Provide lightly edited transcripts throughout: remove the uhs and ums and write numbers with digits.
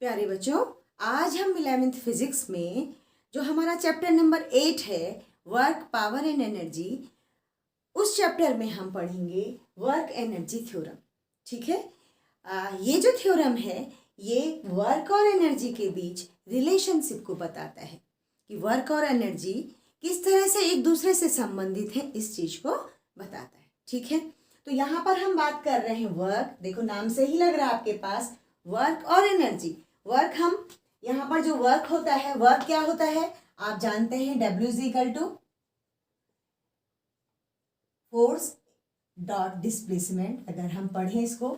प्यारे बच्चों, आज हम 11th फिजिक्स में जो हमारा चैप्टर नंबर 8 है वर्क पावर एंड एनर्जी, उस चैप्टर में हम पढ़ेंगे वर्क एनर्जी थ्योरम। ठीक है। ये जो थ्योरम है ये वर्क और एनर्जी के बीच रिलेशनशिप को बताता है कि वर्क और एनर्जी किस तरह से एक दूसरे से संबंधित है, इस चीज को बताता है। ठीक है। तो यहाँ पर हम बात कर रहे हैं वर्क। देखो नाम से ही लग रहा है आपके पास वर्क और एनर्जी। वर्क, हम यहाँ पर जो वर्क होता है, वर्क क्या होता है आप जानते हैं, W is equal to force dot displacement. अगर हम पढ़ें इसको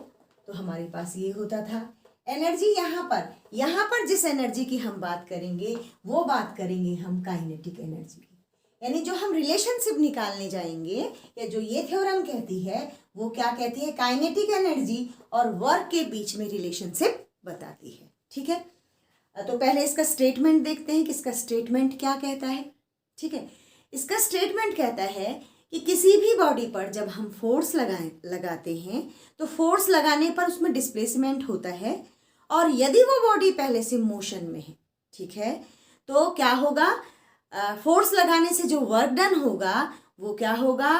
तो हमारे पास ये होता था। एनर्जी यहाँ पर जिस एनर्जी की हम बात करेंगे वो बात करेंगे हम काइनेटिक एनर्जी की। यानी जो हम रिलेशनशिप निकालने जाएंगे या जो ये थ्योरम कहती है वो क्या कहती है, काइनेटिक एनर्जी और वर्क के बीच में रिलेशनशिप बताती है। ठीक है। तो पहले इसका स्टेटमेंट देखते हैं कि इसका स्टेटमेंट क्या कहता है। ठीक है। इसका स्टेटमेंट कहता है कि किसी भी बॉडी पर जब हम फोर्स लगाते हैं तो फोर्स लगाने पर उसमें डिस्प्लेसमेंट होता है, और यदि वो बॉडी पहले से मोशन में है, ठीक है, तो क्या होगा, फोर्स लगाने से जो वर्क डन होगा वो क्या होगा,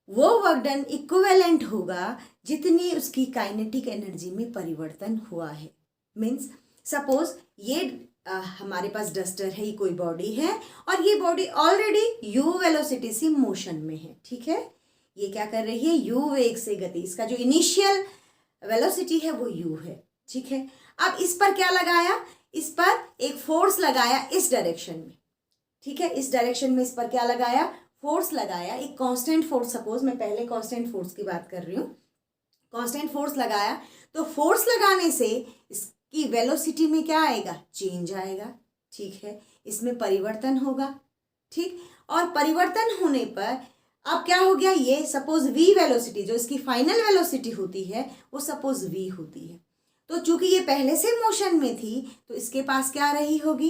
वो वर्क डन इक्विवेलेंट होगा जितनी उसकी काइनेटिक एनर्जी में परिवर्तन हुआ है। मीन्स सपोज ये हमारे पास डस्टर है, ये कोई बॉडी है और ये बॉडी ऑलरेडी u वेलोसिटी से मोशन में है। ठीक है। ये क्या कर रही है, u वेग से गति, इसका जो इनिशियल वेलोसिटी है वो u है। ठीक है। अब इस पर क्या लगाया, इस पर एक फोर्स लगाया इस डायरेक्शन में। ठीक है। इस डायरेक्शन में इस पर क्या लगाया, फोर्स लगाया, एक कांस्टेंट फोर्स। सपोज मैं पहले कांस्टेंट फोर्स की बात कर रही हूँ। कांस्टेंट फोर्स लगाया तो फोर्स लगाने से इसकी वेलोसिटी में क्या आएगा, चेंज आएगा। ठीक है। इसमें परिवर्तन होगा। ठीक। और परिवर्तन होने पर अब क्या हो गया, ये सपोज v वेलोसिटी, जो इसकी फाइनल वेलोसिटी होती है वो सपोज v होती है। तो चूंकि ये पहले से मोशन में थी तो इसके पास क्या रही होगी,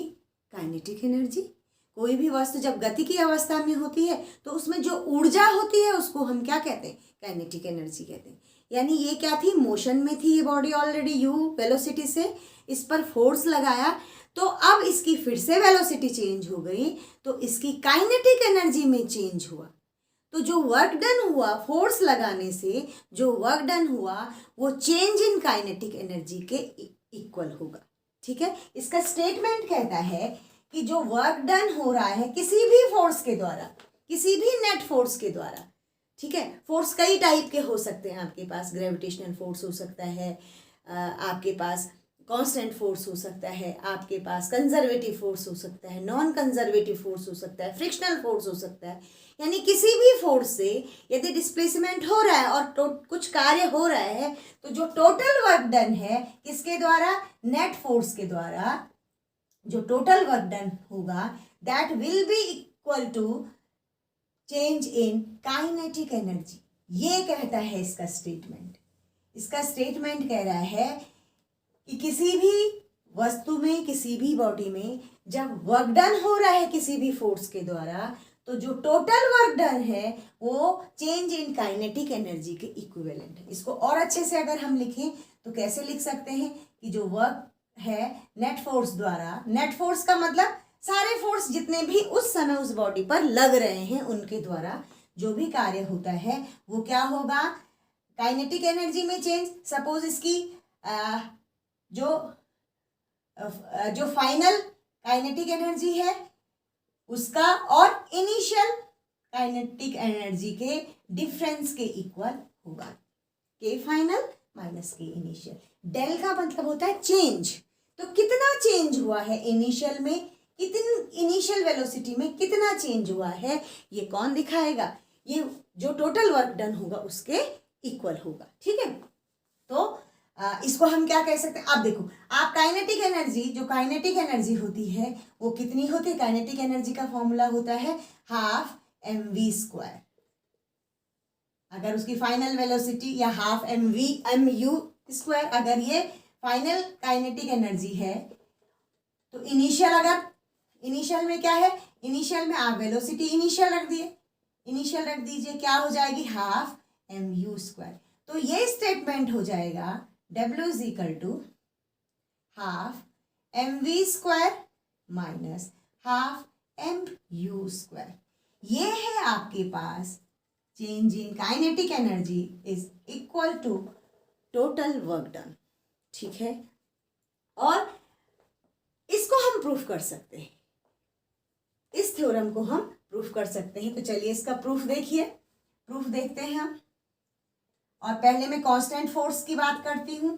काइनेटिक एनर्जी। कोई भी वस्तु जब गति की अवस्था में होती है तो उसमें जो ऊर्जा होती है उसको हम क्या कहते हैं, काइनेटिक एनर्जी कहते हैं। यानी ये क्या थी, मोशन में थी ये बॉडी ऑलरेडी u वेलोसिटी से, इस पर फोर्स लगाया तो अब इसकी फिर से वेलोसिटी चेंज हो गई तो इसकी काइनेटिक एनर्जी में चेंज हुआ। तो जो वर्क डन हुआ फोर्स लगाने से, जो वर्क डन हुआ वो चेंज इन काइनेटिक एनर्जी के इक्वल होगा। ठीक है। इसका स्टेटमेंट कहता है कि जो वर्क डन हो रहा है किसी भी फोर्स के द्वारा, किसी भी नेट फोर्स के द्वारा, ठीक है, फोर्स कई टाइप के हो सकते हैं, आपके पास ग्रेविटेशनल फोर्स हो सकता है, आपके पास कांस्टेंट फोर्स हो सकता है, आपके पास कंजर्वेटिव फोर्स हो सकता है, नॉन कंजर्वेटिव फोर्स हो सकता है, फ्रिक्शनल फोर्स हो सकता है। यानी किसी भी फोर्स से यदि डिस्प्लेसमेंट हो रहा है और कुछ कार्य हो रहा है तो जो टोटल वर्क डन है किसके द्वारा, नेट फोर्स के द्वारा, जो टोटल वर्क डन होगा that will be equal to change in kinetic energy. ये कहता है इसका स्टेटमेंट। इसका स्टेटमेंट कह रहा है कि किसी भी वस्तु में, किसी भी बॉडी में जब वर्क डन हो रहा है किसी भी फोर्स के द्वारा तो जो टोटल वर्क डन है वो चेंज इन काइनेटिक एनर्जी के इक्विवेलेंट है। इसको और अच्छे से अगर हम लिखें तो कैसे लिख सकते हैं कि जो वर्क है नेट फोर्स द्वारा, नेट फोर्स का मतलब सारे फोर्स जितने भी उस समय उस बॉडी पर लग रहे हैं उनके द्वारा जो भी कार्य होता है वो क्या होगा, काइनेटिक एनर्जी में चेंज। सपोज इसकी जो फाइनल काइनेटिक एनर्जी है उसका और इनिशियल काइनेटिक एनर्जी के डिफरेंस के इक्वल होगा, के फाइनल माइनस के इनिशियल। डेल का मतलब होता है चेंज। तो कितना चेंज हुआ है इनिशियल में, कितनी इनिशियल वेलोसिटी में कितना चेंज हुआ है ये कौन दिखाएगा, ये जो टोटल वर्क डन होगा उसके इक्वल होगा। ठीक है। तो इसको हम क्या कह सकते हैं, आप देखो, आप काइनेटिक एनर्जी, जो काइनेटिक एनर्जी होती है वो कितनी होती है, काइनेटिक एनर्जी का फॉर्मूला होता है हाफ mv²। अगर उसकी फाइनल वेलोसिटी या हाफ mu², अगर ये फाइनल काइनेटिक एनर्जी है तो इनिशियल, अगर इनिशियल में क्या है, इनिशियल में आप वेलोसिटी इनिशियल रख दिए, इनिशियल रख दीजिए, क्या हो जाएगी, हाफ mu²। तो ये स्टेटमेंट हो जाएगा W is equal to half M V square minus half M U square. ये है आपके पास change in kinetic energy is equal to total work done. ठीक है, और इसको हम प्रूफ कर सकते हैं, इस थ्योरम को हम प्रूफ कर सकते हैं। तो चलिए इसका प्रूफ देखिए, प्रूफ देखते हैं हम। और पहले मैं कांस्टेंट फोर्स की बात करती हूँ।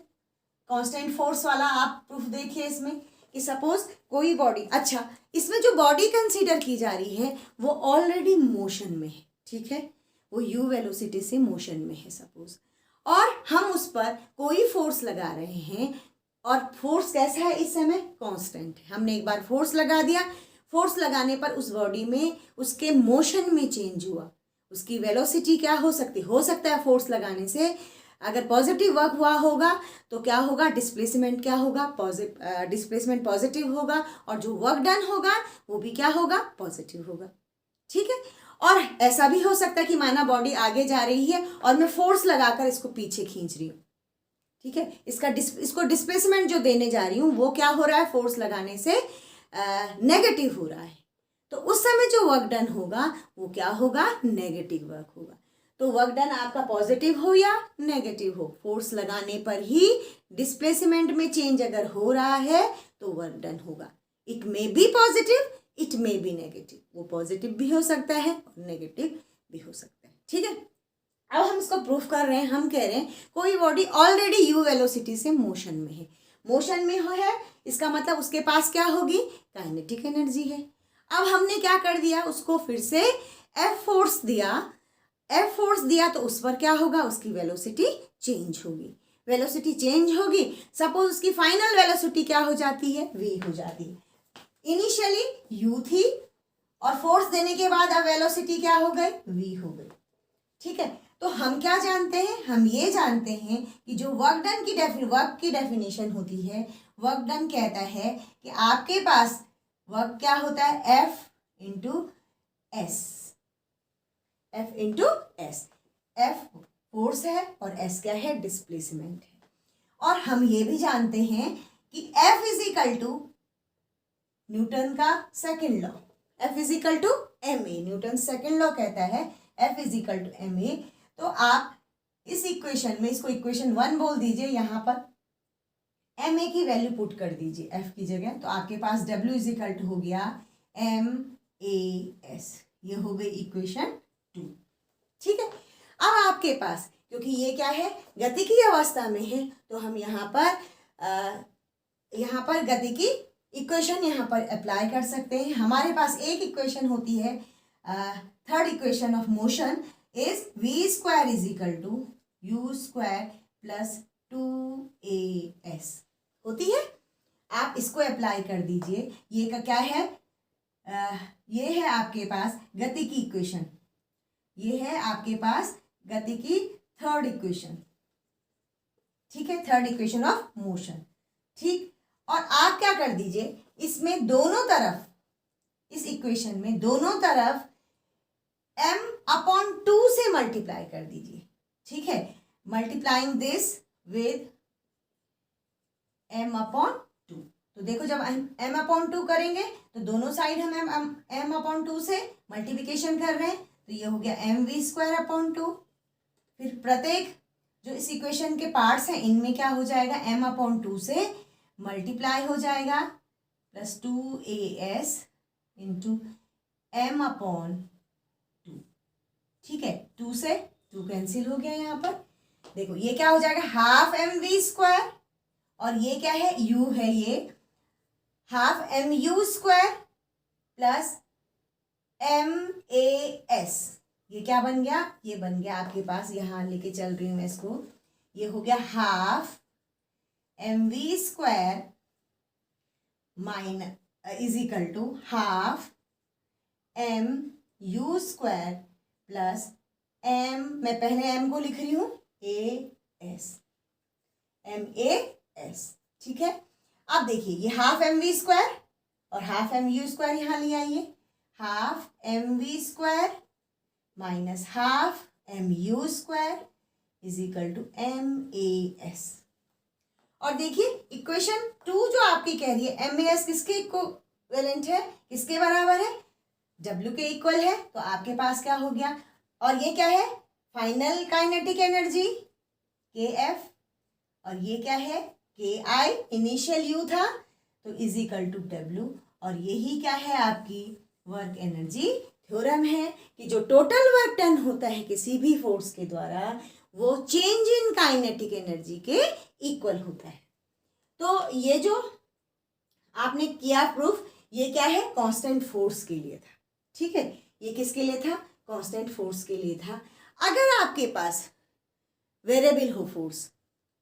कांस्टेंट फोर्स वाला आप प्रूफ देखिए इसमें कि सपोज कोई बॉडी, अच्छा इसमें जो बॉडी कंसीडर की जा रही है वो ऑलरेडी मोशन में है। ठीक है, वो यू वेलोसिटी से मोशन में है सपोज, और हम उस पर कोई फोर्स लगा रहे हैं, और फोर्स कैसा है इस समय, कांस्टेंट है। हमने एक बार फोर्स लगा दिया, फोर्स लगाने पर उस बॉडी में उसके मोशन में चेंज हुआ, उसकी वेलोसिटी क्या हो सकता है फोर्स लगाने से अगर पॉजिटिव वर्क हुआ होगा तो क्या होगा, डिस्प्लेसमेंट क्या होगा, डिस्प्लेसमेंट पॉजिटिव होगा, और जो वर्क डन होगा वो भी क्या होगा, पॉजिटिव होगा। ठीक है, और ऐसा भी हो सकता है कि माना बॉडी आगे जा रही है और मैं फोर्स लगाकर इसको पीछे खींच रही हूँ। ठीक है, इसको डिस्प्लेसमेंट जो देने जा रही हूँ वो क्या हो रहा है, फोर्स लगाने से नेगेटिव हो रहा है, तो उस समय जो वर्क डन होगा वो क्या होगा, नेगेटिव वर्क होगा। तो वर्क डन आपका पॉजिटिव हो या नेगेटिव हो, फोर्स लगाने पर ही डिस्प्लेसमेंट में चेंज अगर हो रहा है तो वर्क डन होगा। It may be positive, it may be negative, वो पॉजिटिव भी हो सकता है और नेगेटिव भी हो सकता है। ठीक है, अब हम इसको प्रूफ कर रहे हैं। हम कह रहे हैं कोई बॉडी ऑलरेडी यू वेलोसिटी से मोशन में है, मोशन में हो है, इसका मतलब उसके पास क्या होगी, काइनेटिक एनर्जी है। अब हमने क्या कर दिया, उसको फिर से एफ फोर्स दिया तो उस पर क्या होगा, उसकी वेलोसिटी चेंज होगी। वेलोसिटी चेंज होगी, सपोज उसकी फाइनल वेलोसिटी क्या हो जाती है, वी हो जाती है। इनिशियली यू थी और फोर्स देने के बाद अब वेलोसिटी क्या हो गई, वी हो गई। ठीक है, तो हम क्या जानते हैं, हम ये जानते हैं कि जो वर्क की डेफिनेशन होती है, वर्क डन कहता है कि आपके पास वर्क क्या होता है, F into S. F force है और एस क्या है, डिस्प्लेसमेंट है। और हम ये भी जानते हैं कि F is equal to Newton का second law, F is equal to M A, Newton second law कहता है F is equal to M A. तो आप इस इक्वेशन में इसको इक्वेशन 1 बोल दीजिए, यहाँ पर एम ए की वैल्यू पुट कर दीजिए एफ की जगह, तो आपके पास डब्ल्यू इज इक्वल टू हो गया एम ए एस, ये हो गई इक्वेशन 2। ठीक है, अब आपके पास क्योंकि ये क्या है, गति की अवस्था में है, तो हम यहाँ पर गति की इक्वेशन यहाँ पर अप्लाई कर सकते हैं। हमारे पास एक इक्वेशन होती है, third equation of motion is v square is equal to u square plus 2as होती है। आप इसको अप्लाई कर दीजिए, ये का क्या है, ये है आपके पास गति की इक्वेशन, ये है आपके पास गति की थर्ड इक्वेशन। ठीक है, थर्ड इक्वेशन ऑफ मोशन। ठीक, और आप क्या कर दीजिए, इसमें दोनों तरफ, इस इक्वेशन में दोनों तरफ m/2 से मल्टीप्लाई कर दीजिए। ठीक है, मल्टीप्लाइंग दिस विद m/2। तो देखो जब m/2 करेंगे तो दोनों साइड हम m/2 से मल्टीप्लिकेशन कर रहे हैं, तो ये हो गया mv²/2। फिर प्रत्येक जो इस इक्वेशन के पार्ट्स हैं इनमें क्या हो जाएगा, m/2 से मल्टीप्लाई हो जाएगा प्लस 2as इंटू m/2। ठीक है, 2 से 2 कैंसिल हो गया। यहाँ पर देखो ये क्या हो जाएगा, हाफ mv², और ये क्या है, u है, ये हाफ mu² प्लसmas। ये क्या बन गया, ये बन गया आपके पास, यहाँ लेके चल रही हूँ मैं इसको, ये हो गया half mv² minus is equal to half mu² plus m, मैं पहले m को लिख रही हूँ mas। ठीक है, अब देखिए ये हाफ mv² और हाफ mu² यहाँ ले आइए, half mv² minus half mu² is equal to mas। और देखिए इक्वेशन 2 जो आपकी कह रही है MAS किसके इक्विवेलेंट है, किसके बराबर है, W के इक्वल है। तो आपके पास क्या हो गया, और ये क्या है फाइनल काइनेटिक एनर्जी KF, और ये क्या है KI, इनिशियल U था तो इज इक्वल टू W, और यही क्या है आपकी वर्क एनर्जी थ्योरम है कि जो टोटल वर्क डन होता है किसी भी फोर्स के द्वारा वो चेंज इन काइनेटिक एनर्जी के इक्वल होता है। तो ये जो आपने किया प्रूफ, ये क्या है कांस्टेंट फोर्स के लिए था, ठीक है, ये किसके लिए था, कांस्टेंट फोर्स के लिए था। अगर आपके पास वेरिएबल हो फोर्स,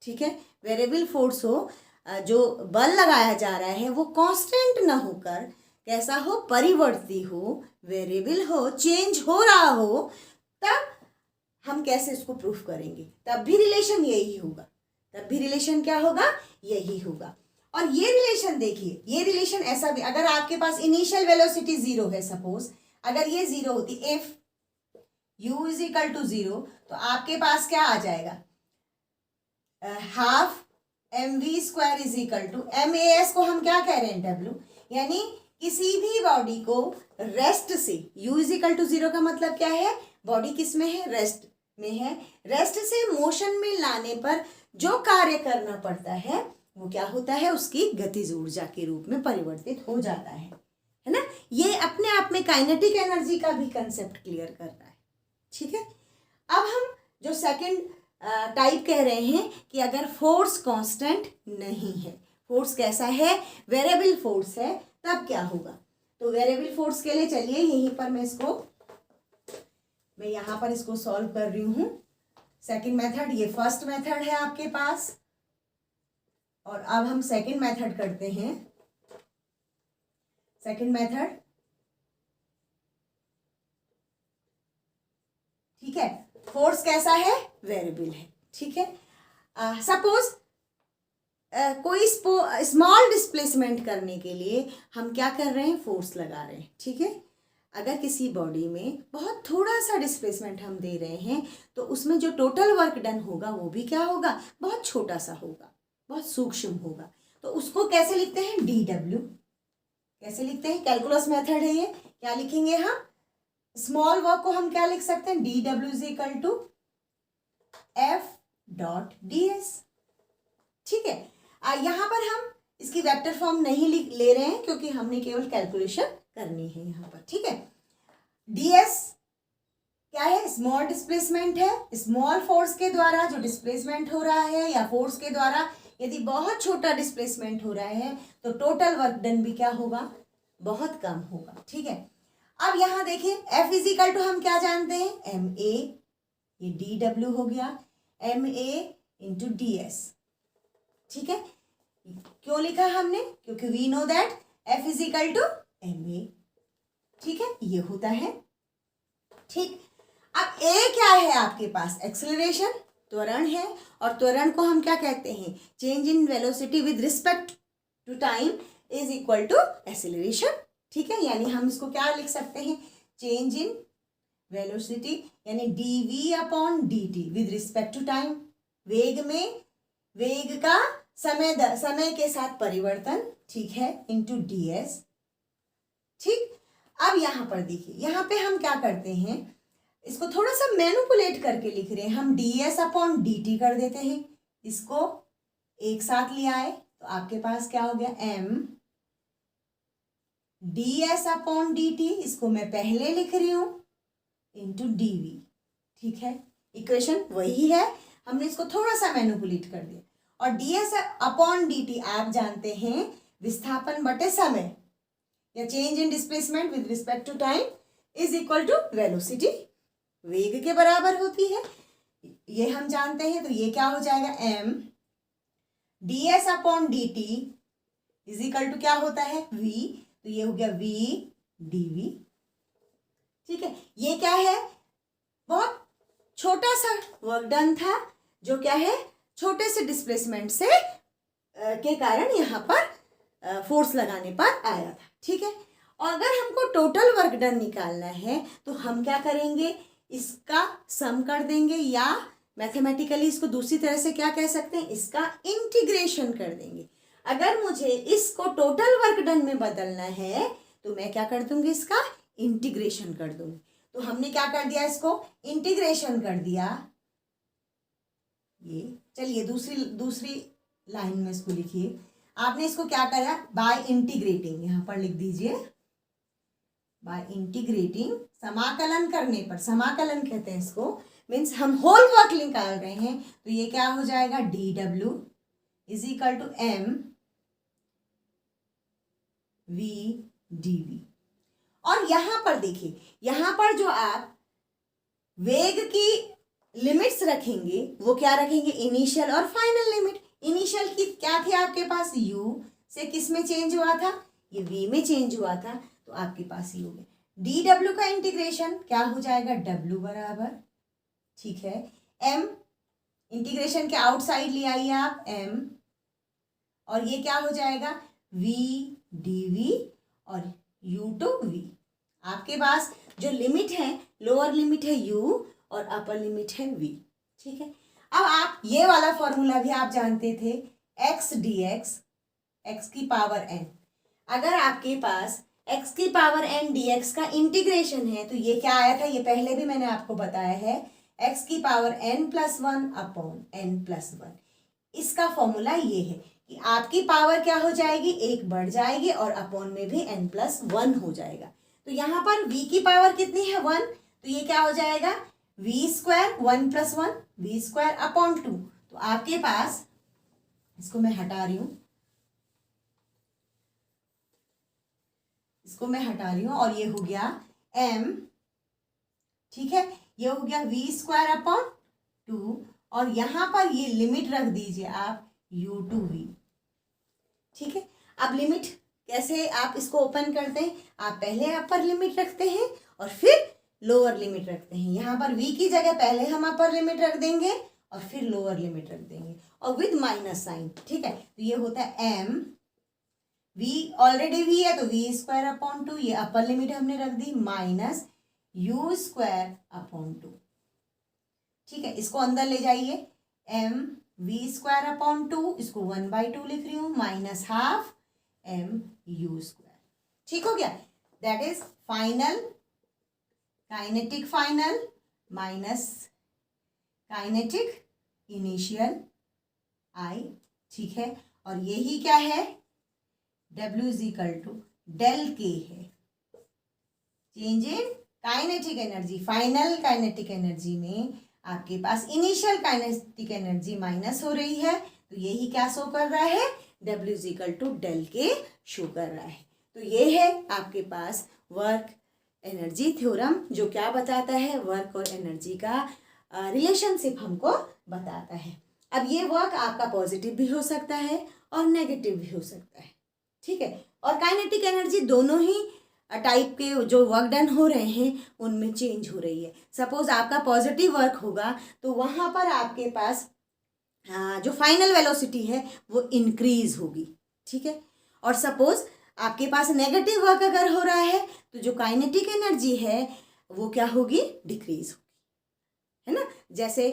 ठीक है, वेरिएबल फोर्स हो, जो बल लगाया जा रहा है वो कांस्टेंट ना होकर कैसा हो, परिवर्ती हो, वेरिएबल हो, चेंज हो रहा हो, तब हम कैसे इसको प्रूफ करेंगे, तब भी रिलेशन यही होगा, तब भी रिलेशन क्या होगा, यही होगा। और ये रिलेशन देखिए, ये रिलेशन ऐसा भी, अगर आपके पास इनिशियल वेलोसिटी 0 है, सपोज अगर ये 0 होती, if u is equal to 0, तो आपके पास क्या आ जाएगा, half mv² is equal to MAS को हम क्या कह रहे हैं W, यानी किसी भी बॉडी को रेस्ट से, u इज इक्वल टू 0 का मतलब क्या है, बॉडी किस में है, रेस्ट में है, रेस्ट से मोशन में लाने पर जो कार्य करना पड़ता है वो क्या होता है, उसकी गतिज ऊर्जा के रूप में परिवर्तित हो जाता है ना। ये अपने आप में काइनेटिक एनर्जी का भी कंसेप्ट क्लियर कर रहा है, ठीक है। अब हम जो सेकंड टाइप कह रहे हैं कि अगर फोर्स कांस्टेंट नहीं है, फोर्स कैसा है, वेरिएबल फोर्स है, तब क्या होगा। तो वेरिएबल फोर्स के लिए चलिए यहीं पर मैं यहाँ पर इसको सॉल्व कर रही हूँ। सेकंड मेथड, ये फर्स्ट मेथड है आपके पास, और अब हम सेकंड मेथड करते हैं। सेकंड मेथड, ठीक है, फोर्स कैसा है, वेरिएबल है, ठीक है। सपोज कोई स्मॉल डिस्प्लेसमेंट करने के लिए हम क्या कर रहे हैं, फोर्स लगा रहे हैं, ठीक है। अगर किसी बॉडी में बहुत थोड़ा सा डिस्प्लेसमेंट हम दे रहे हैं तो उसमें जो टोटल वर्क डन होगा वो भी क्या होगा, बहुत छोटा सा होगा, बहुत सूक्ष्म होगा। तो उसको कैसे लिखते हैं, DW, कैसे लिखते हैं, कैलकुलस मेथड है ये, क्या लिखेंगे हम, स्मॉल वर्क को हम क्या लिख सकते हैं, DW is equal to F.ds, ठीक है। यहाँ पर हम इसकी वेक्टर फॉर्म नहीं ले रहे हैं क्योंकि हमने केवल कैलकुलेशन करनी है यहाँ पर, ठीक है। ds क्या है, स्मॉल डिस्प्लेसमेंट है, स्मॉल फोर्स के द्वारा जो डिस्प्लेसमेंट हो रहा है, या फोर्स के द्वारा यदि बहुत छोटा डिस्प्लेसमेंट हो रहा है तो टोटल वर्क डन भी क्या होगा, बहुत कम होगा, ठीक है। अब यहाँ देखिए F इज इक्वल टू हम क्या जानते हैं, MA, ये DW हो गया, MA इंटू DS, ठीक है। क्यों लिखा हमने, क्योंकि we know that F is equal to MA, ठीक है, ये होता है, ठीक। अब A क्या है आपके पास, एक्सेलरेशन, त्वरण है, और त्वरण को हम क्या कहते हैं, change in velocity with respect to time is equal to acceleration, ठीक है। यानी हम इसको क्या लिख सकते हैं, चेंज इन वेलोसिटी यानी dv/dt with respect to time, वेग में वेग का समय के साथ परिवर्तन, ठीक है, इंटू ds, ठीक। अब यहाँ पर देखिए, यहाँ पे हम क्या करते हैं, इसको थोड़ा सा मैनिपुलेट करके लिख रहे हैं, हम ds/dt कर देते हैं, इसको एक साथ ले आए तो आपके पास क्या हो गया, m ds/dt, इसको मैं पहले लिख रही हूं, इंटू dv, ठीक है। इक्वेशन वही है, हमने इसको थोड़ा सा मैनिपुलेट कर दिया। और ds/dt आप जानते हैं विस्थापन बटे समय या change in displacement with respect to time is equal to velocity, वेग के बराबर होती है, ये हम जानते हैं। तो ये क्या हो जाएगा, m ds/dt is equal to क्या होता है, v, तो ये हो गया v dv, ठीक है। ये क्या है, बहुत छोटा सा वर्क डन था जो क्या है, छोटे से डिस्प्लेसमेंट से के कारण यहाँ पर फोर्स लगाने पर आया था, ठीक है। और अगर हमको टोटल वर्क डन निकालना है तो हम क्या करेंगे, इसका सम कर देंगे या मैथमेटिकली इसको दूसरी तरह से क्या कह सकते हैं, इसका इंटीग्रेशन कर देंगे। अगर मुझे इसको टोटल वर्क डन में बदलना है तो मैं क्या कर दूंगी, इसका इंटीग्रेशन कर दूंगी। तो हमने क्या कर दिया, इसको इंटीग्रेशन कर दिया। ये चलिए दूसरी लाइन में इसको लिखिए। आपने इसको क्या करा, बाय इंटीग्रेटिंग, यहां पर लिख दीजिए बाय इंटीग्रेटिंग, समाकलन करने पर, समाकलन कहते हैं इसको, मीन्स हम होल वर्क निकाल रहे हैं। तो ये क्या हो जाएगा, डी डब्ल्यू is equal to m v d v. और यहां पर देखिए, यहां पर जो आप वेग की लिमिट्स रखेंगे वो क्या रखेंगे, इनिशियल और फाइनल लिमिट। इनिशियल की क्या थी आपके पास, u से किस में चेंज हुआ था, ये v में चेंज हुआ था, तो आपके पास ये हो गया। डी डब्ल्यू का इंटीग्रेशन क्या हो जाएगा, w बराबर, ठीक है, m इंटीग्रेशन के आउटसाइड ले आइए आप m, और ये क्या हो जाएगा v dv और u टू v। आपके पास जो लिमिट है, लोअर लिमिट है u और अपर लिमिट है v, ठीक है। अब आप ये वाला फॉर्मूला भी आप जानते थे, x dx x की पावर n। अगर आपके पास x की पावर n dx का इंटीग्रेशन है तो ये क्या आया था, ये पहले भी मैंने आपको बताया है, x की power n plus one upon n plus one. इसका फॉर्मूला ये है कि आपकी पावर क्या हो जाएगी, एक बढ़ जाएगी और अपॉन में भी n प्लस वन हो जाएगा। तो यहाँ पर v की पावर कितनी है, वन, तो ये क्या हो जाएगा, v square, one plus one v square upon two. तो आपके पास, इसको मैं हटा रही हूं, इसको मैं हटा रही हूं, और ये हो गया m, ठीक है, ये हो गया वी स्क्वायर अपॉन टू, और यहां पर ये लिमिट रख दीजिए आप u टू v, ठीक है। अब लिमिट कैसे आप इसको ओपन करते हैं, आप पहले अपर लिमिट रखते हैं और फिर लोअर लिमिट रखते हैं। यहाँ पर v की जगह पहले हम अपर लिमिट रख देंगे और फिर लोअर लिमिट रख देंगे, और विद माइनस साइन, ठीक है। तो ये होता है m, v ऑलरेडी v है तो v स्क्वायर अपॉन टू, ये अपर लिमिट हमने रख दी, minus u square upon two, ठीक है। इसको अंदर ले जाइए, m v square upon two, इसको 1/2 लिख रही हूँ, minus half m u square, ठीक हो गया। That is final, kinetic final minus kinetic initial I, ठीक है। और यही क्या है, W is equal to del K है, change in kinetic energy. Final kinetic energy में आपके पास इनिशियल काइनेटिक एनर्जी माइनस हो रही है, तो यही क्या शो कर रहा है, W is equal to del K show कर रहा है। तो ये है आपके पास वर्क एनर्जी थ्योरम, जो क्या बताता है, वर्क और एनर्जी का रिलेशनशिप हमको बताता है। अब ये वर्क आपका पॉजिटिव भी हो सकता है और नेगेटिव भी हो सकता है, ठीक है। और काइनेटिक एनर्जी दोनों ही टाइप के जो वर्क डन हो रहे हैं उनमें चेंज हो रही है। सपोज आपका पॉजिटिव वर्क होगा तो वहाँ पर आपके पास जो फाइनल वेलोसिटी है वो इंक्रीज होगी, ठीक है। और सपोज आपके पास नेगेटिव वर्क अगर हो रहा है तो जो काइनेटिक एनर्जी है वो क्या होगी, डिक्रीज होगी, है ना। जैसे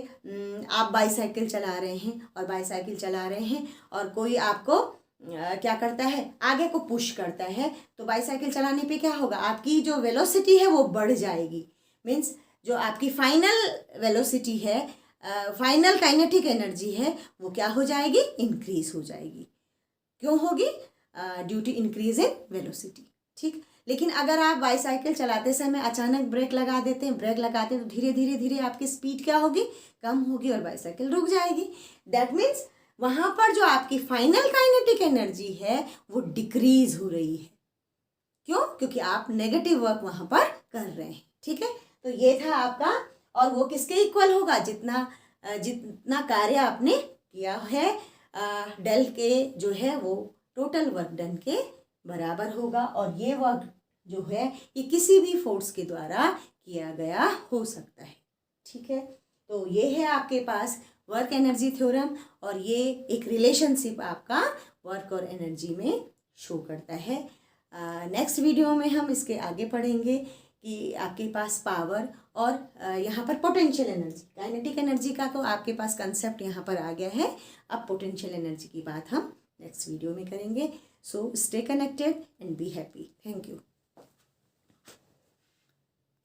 आप बाईसाइकिल चला रहे हैं और बाईसाइकिल चला रहे हैं और कोई आपको क्या करता है, आगे को पुश करता है, तो बाईसाइकिल चलाने पे क्या होगा, आपकी जो वेलोसिटी है वो बढ़ जाएगी। मीन्स जो आपकी फाइनल वेलोसिटी है, फाइनल काइनेटिक एनर्जी है, वो क्या हो जाएगी, इंक्रीज हो जाएगी। क्यों होगी, due to increase in velocity, ठीक। लेकिन अगर आप बाईसाइकिल चलाते समय अचानक ब्रेक लगा देते हैं, ब्रेक लगाते हैं तो धीरे धीरे धीरे आपकी स्पीड क्या होगी, कम होगी और बाईसाइकिल रुक जाएगी। दैट मीन्स वहाँ पर जो आपकी फाइनल काइनेटिक एनर्जी है वो डिक्रीज हो रही है। क्यों, क्योंकि आप नेगेटिव वर्क वहाँ पर कर रहे हैं, ठीक है। तो ये था आपका, और वो किसके इक्वल होगा, जितना कार्य आपने किया है, डेल के जो है वो टोटल वर्क डन के बराबर होगा। और ये वर्क जो है ये किसी भी फोर्स के द्वारा किया गया हो सकता है, ठीक है। तो ये है आपके पास वर्क एनर्जी थ्योरम, और ये एक रिलेशनशिप आपका वर्क और एनर्जी में शो करता है। नेक्स्ट वीडियो में हम इसके आगे पढ़ेंगे कि आपके पास पावर और यहाँ पर पोटेंशियल एनर्जी, काइनेटिक एनर्जी का तो आपके पास कंसेप्ट यहाँ पर आ गया है। अब पोटेंशियल एनर्जी की बात हम नेक्स्ट वीडियो में करेंगे। So stay connected and be happy. Thank you.